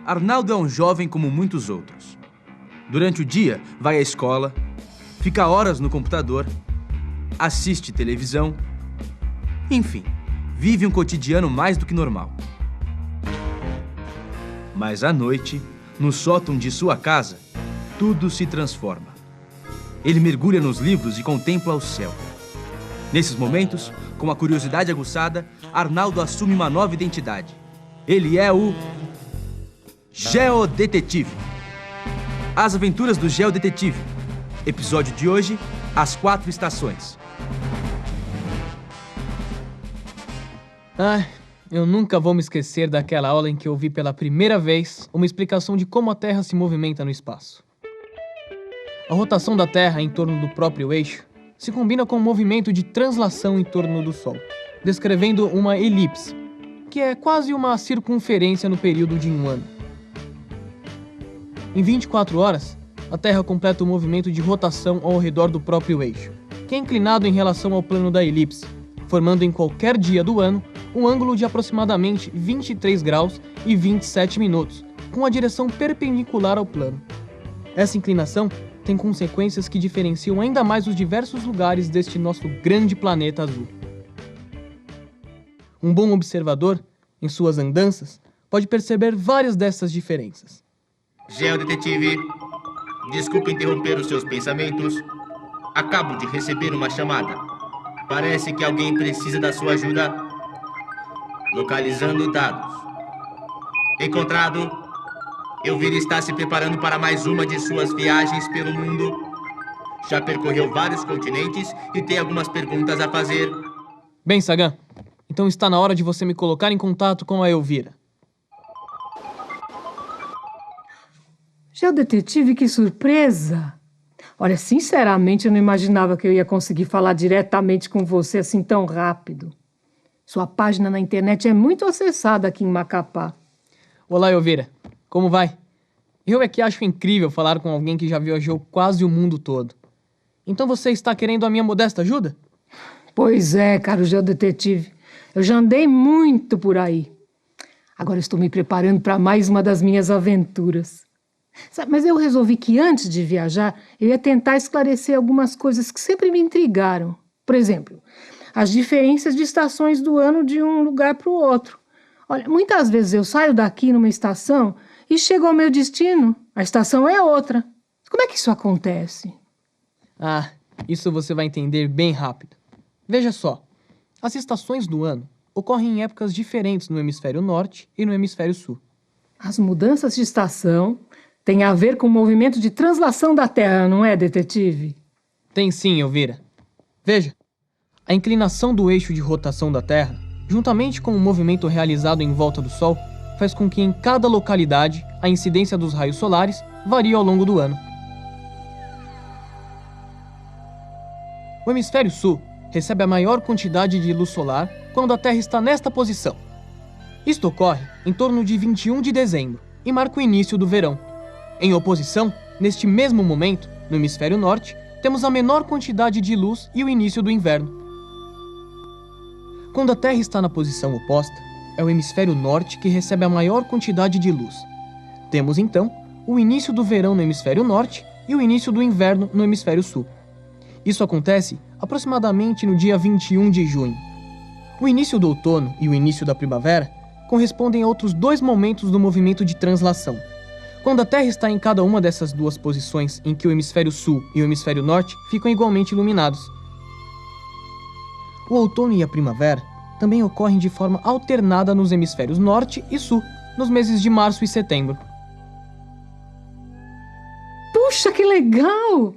Arnaldo é um jovem como muitos outros. Durante o dia, vai à escola, fica horas no computador, assiste televisão, enfim, vive um cotidiano mais do que normal. Mas à noite, no sótão de sua casa, tudo se transforma. Ele mergulha nos livros e contempla o céu. Nesses momentos, com a curiosidade aguçada, Arnaldo assume uma nova identidade. Ele é o Geodetetive. As aventuras do Geodetetive. Episódio de hoje, As 4 Estações. Eu nunca vou me esquecer daquela aula em que eu vi pela primeira vez uma explicação de como a Terra se movimenta no espaço. A rotação da Terra em torno do próprio eixo se combina com o movimento de translação em torno do Sol, descrevendo uma elipse, que é quase uma circunferência no período de um ano. Em 24 horas, a Terra completa o movimento de rotação ao redor do próprio eixo, que é inclinado em relação ao plano da elipse, formando em qualquer dia do ano um ângulo de aproximadamente 23 graus e 27 minutos, com a direção perpendicular ao plano. Essa inclinação tem consequências que diferenciam ainda mais os diversos lugares deste nosso grande planeta azul. Um bom observador, em suas andanças, pode perceber várias dessas diferenças. Geodetetive, desculpe interromper os seus pensamentos. Acabo de receber uma chamada. Parece que alguém precisa da sua ajuda. Localizando dados. Encontrado. Elvira está se preparando para mais uma de suas viagens pelo mundo. Já percorreu vários continentes e tem algumas perguntas a fazer. Bem, Sagan, então está na hora de você me colocar em contato com a Elvira. Geodetetive, que surpresa! Olha, sinceramente, eu não imaginava que eu ia conseguir falar diretamente com você assim tão rápido. Sua página na internet é muito acessada aqui em Macapá. Olá, Elvira. Como vai? Eu é que acho incrível falar com alguém que já viajou quase o mundo todo. Então você está querendo a minha modesta ajuda? Pois é, caro Geodetetive. Eu já andei muito por aí. Agora estou me preparando para mais uma das minhas aventuras. Mas eu resolvi que antes de viajar, eu ia tentar esclarecer algumas coisas que sempre me intrigaram. Por exemplo, as diferenças de estações do ano de um lugar para o outro. Olha, muitas vezes eu saio daqui numa estação e chego ao meu destino. A estação é outra. Como é que isso acontece? Isso você vai entender bem rápido. Veja só, as estações do ano ocorrem em épocas diferentes no hemisfério norte e no hemisfério sul. As mudanças de estação têm a ver com o movimento de translação da Terra, não é, detetive? Tem sim, Elvira. Veja, a inclinação do eixo de rotação da Terra, juntamente com o movimento realizado em volta do Sol, faz com que em cada localidade a incidência dos raios solares varie ao longo do ano. O hemisfério sul recebe a maior quantidade de luz solar quando a Terra está nesta posição. Isto ocorre em torno de 21 de dezembro e marca o início do verão. Em oposição, neste mesmo momento, no hemisfério norte, temos a menor quantidade de luz e o início do inverno. Quando a Terra está na posição oposta, é o hemisfério norte que recebe a maior quantidade de luz. Temos, então, o início do verão no hemisfério norte e o início do inverno no hemisfério sul. Isso acontece aproximadamente no dia 21 de junho. O início do outono e o início da primavera correspondem a outros dois momentos do movimento de translação. Quando a Terra está em cada uma dessas duas posições em que o hemisfério sul e o hemisfério norte ficam igualmente iluminados. O outono e a primavera também ocorrem de forma alternada nos hemisférios norte e sul, nos meses de março e setembro. Puxa, que legal!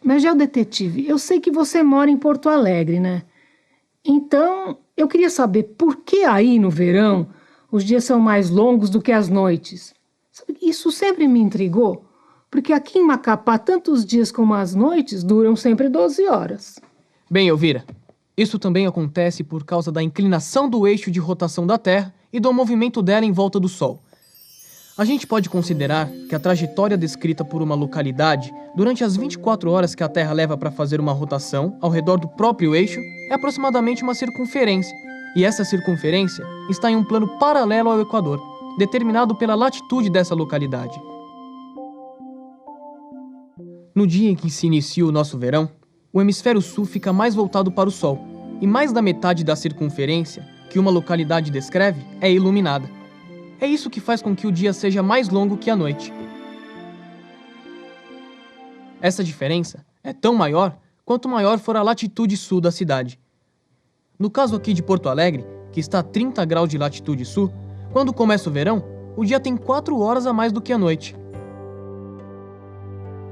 Mas, Geodetetive, eu sei que você mora em Porto Alegre, né? Então, eu queria saber por que aí no verão os dias são mais longos do que as noites. Isso sempre me intrigou, porque aqui em Macapá, tanto os dias como as noites duram sempre 12 horas. Bem, Elvira, isso também acontece por causa da inclinação do eixo de rotação da Terra e do movimento dela em volta do Sol. A gente pode considerar que a trajetória descrita por uma localidade durante as 24 horas que a Terra leva para fazer uma rotação ao redor do próprio eixo é aproximadamente uma circunferência, e essa circunferência está em um plano paralelo ao Equador. determinado pela latitude dessa localidade. No dia em que se inicia o nosso verão, o hemisfério sul fica mais voltado para o sol, e mais da metade da circunferência que uma localidade descreve é iluminada. É isso que faz com que o dia seja mais longo que a noite. Essa diferença é tão maior quanto maior for a latitude sul da cidade. No caso aqui de Porto Alegre, que está a 30 graus de latitude sul, quando começa o verão, o dia tem 4 horas a mais do que a noite.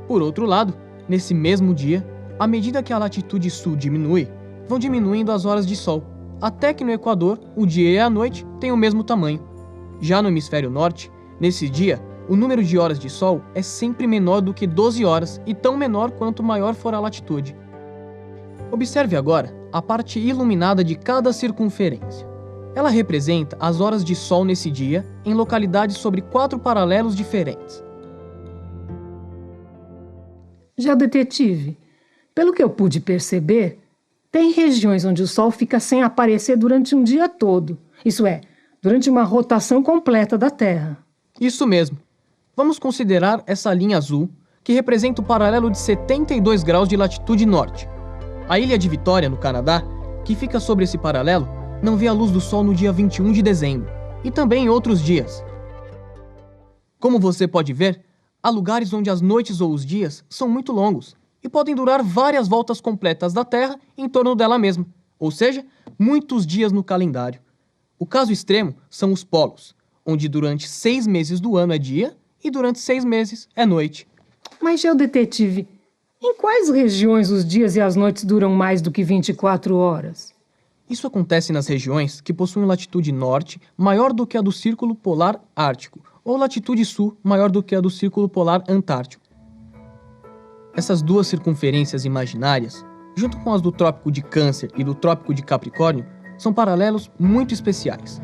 Por outro lado, nesse mesmo dia, à medida que a latitude sul diminui, vão diminuindo as horas de sol, até que no Equador, o dia e a noite têm o mesmo tamanho. Já no hemisfério norte, nesse dia, o número de horas de sol é sempre menor do que 12 horas e tão menor quanto maior for a latitude. Observe agora a parte iluminada de cada circunferência. Ela representa as horas de sol nesse dia em localidades sobre 4 paralelos diferentes. Já, detetive, pelo que eu pude perceber, tem regiões onde o sol fica sem aparecer durante um dia todo. Isso é, durante uma rotação completa da Terra. Isso mesmo. Vamos considerar essa linha azul, que representa o paralelo de 72 graus de latitude norte. A ilha de Vitória, no Canadá, que fica sobre esse paralelo, não vê a luz do sol no dia 21 de dezembro, e também em outros dias. Como você pode ver, há lugares onde as noites ou os dias são muito longos, e podem durar várias voltas completas da Terra em torno dela mesma, ou seja, muitos dias no calendário. O caso extremo são os polos, onde durante 6 meses do ano é dia e durante 6 meses é noite. Mas, detetive, em quais regiões os dias e as noites duram mais do que 24 horas? Isso acontece nas regiões que possuem latitude norte maior do que a do Círculo Polar Ártico, ou latitude sul maior do que a do Círculo Polar Antártico. Essas duas circunferências imaginárias, junto com as do Trópico de Câncer e do Trópico de Capricórnio, são paralelos muito especiais.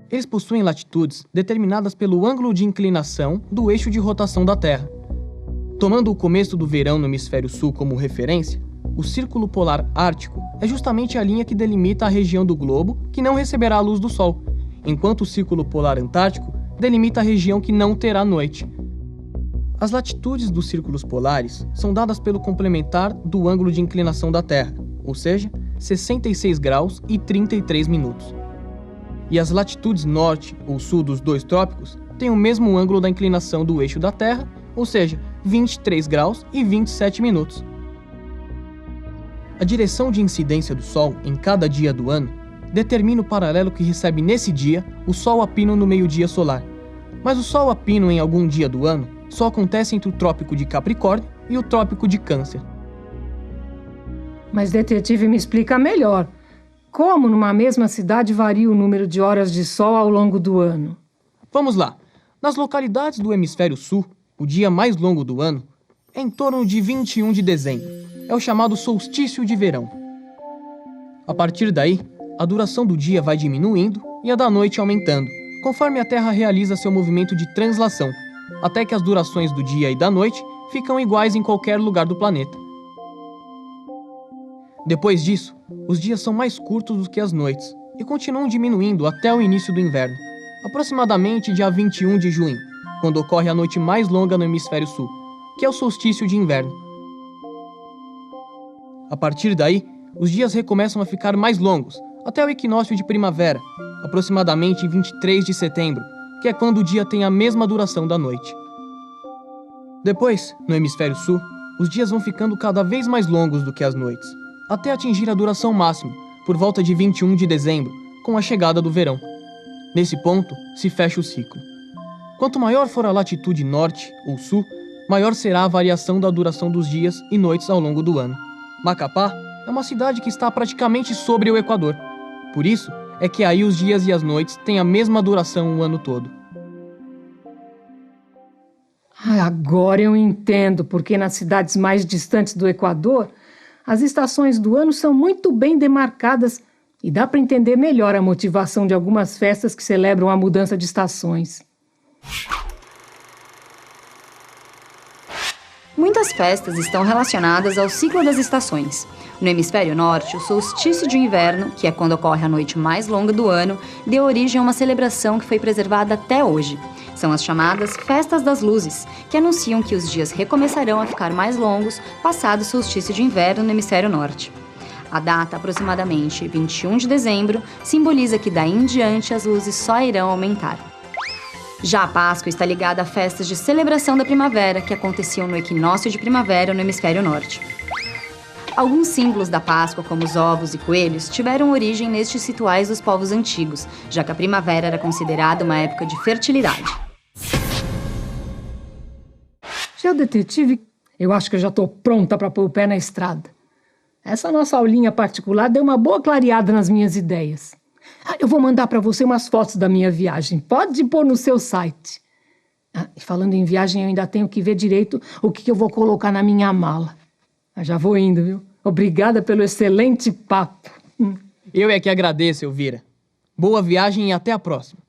Eles possuem latitudes determinadas pelo ângulo de inclinação do eixo de rotação da Terra. Tomando o começo do verão no hemisfério sul como referência, o Círculo Polar Ártico é justamente a linha que delimita a região do globo que não receberá a luz do Sol, enquanto o Círculo Polar Antártico delimita a região que não terá noite. As latitudes dos círculos polares são dadas pelo complementar do ângulo de inclinação da Terra, ou seja, 66 graus e 33 minutos. E as latitudes norte ou sul dos dois trópicos têm o mesmo ângulo da inclinação do eixo da Terra, ou seja, 23 graus e 27 minutos. A direção de incidência do Sol em cada dia do ano determina o paralelo que recebe nesse dia o Sol a pino no meio-dia solar. Mas o Sol a pino em algum dia do ano só acontece entre o Trópico de Capricórnio e o Trópico de Câncer. Mas, detetive, me explica melhor. Como numa mesma cidade varia o número de horas de sol ao longo do ano? Vamos lá. Nas localidades do hemisfério sul, o dia mais longo do ano é em torno de 21 de dezembro. É o chamado solstício de verão. A partir daí, a duração do dia vai diminuindo e a da noite aumentando, conforme a Terra realiza seu movimento de translação, até que as durações do dia e da noite ficam iguais em qualquer lugar do planeta. Depois disso, os dias são mais curtos do que as noites e continuam diminuindo até o início do inverno, aproximadamente dia 21 de junho, quando ocorre a noite mais longa no hemisfério sul, que é o solstício de inverno. A partir daí, os dias recomeçam a ficar mais longos, até o equinócio de primavera, aproximadamente em 23 de setembro, que é quando o dia tem a mesma duração da noite. Depois, no hemisfério sul, os dias vão ficando cada vez mais longos do que as noites, até atingir a duração máxima, por volta de 21 de dezembro, com a chegada do verão. Nesse ponto, se fecha o ciclo. Quanto maior for a latitude norte ou sul, maior será a variação da duração dos dias e noites ao longo do ano. Macapá é uma cidade que está praticamente sobre o Equador. Por isso, é que aí os dias e as noites têm a mesma duração o ano todo. Agora eu entendo porque nas cidades mais distantes do Equador, as estações do ano são muito bem demarcadas e dá para entender melhor a motivação de algumas festas que celebram a mudança de estações. Muitas festas estão relacionadas ao ciclo das estações. No hemisfério norte, o solstício de inverno, que é quando ocorre a noite mais longa do ano, deu origem a uma celebração que foi preservada até hoje. São as chamadas Festas das Luzes, que anunciam que os dias recomeçarão a ficar mais longos passado o solstício de inverno no hemisfério norte. A data, aproximadamente 21 de dezembro, simboliza que daí em diante as luzes só irão aumentar. Já a Páscoa está ligada a festas de celebração da primavera que aconteciam no equinócio de primavera no hemisfério norte. Alguns símbolos da Páscoa, como os ovos e coelhos, tiveram origem nestes rituais dos povos antigos, já que a primavera era considerada uma época de fertilidade. Já, detetive, eu acho que eu já estou pronta para pôr o pé na estrada. Essa nossa aulinha particular deu uma boa clareada nas minhas ideias. Eu vou mandar para você umas fotos da minha viagem. Pode pôr no seu site. E falando em viagem, eu ainda tenho que ver direito o que eu vou colocar na minha mala. Já vou indo, viu? Obrigada pelo excelente papo. Eu é que agradeço, Elvira. Boa viagem e até a próxima.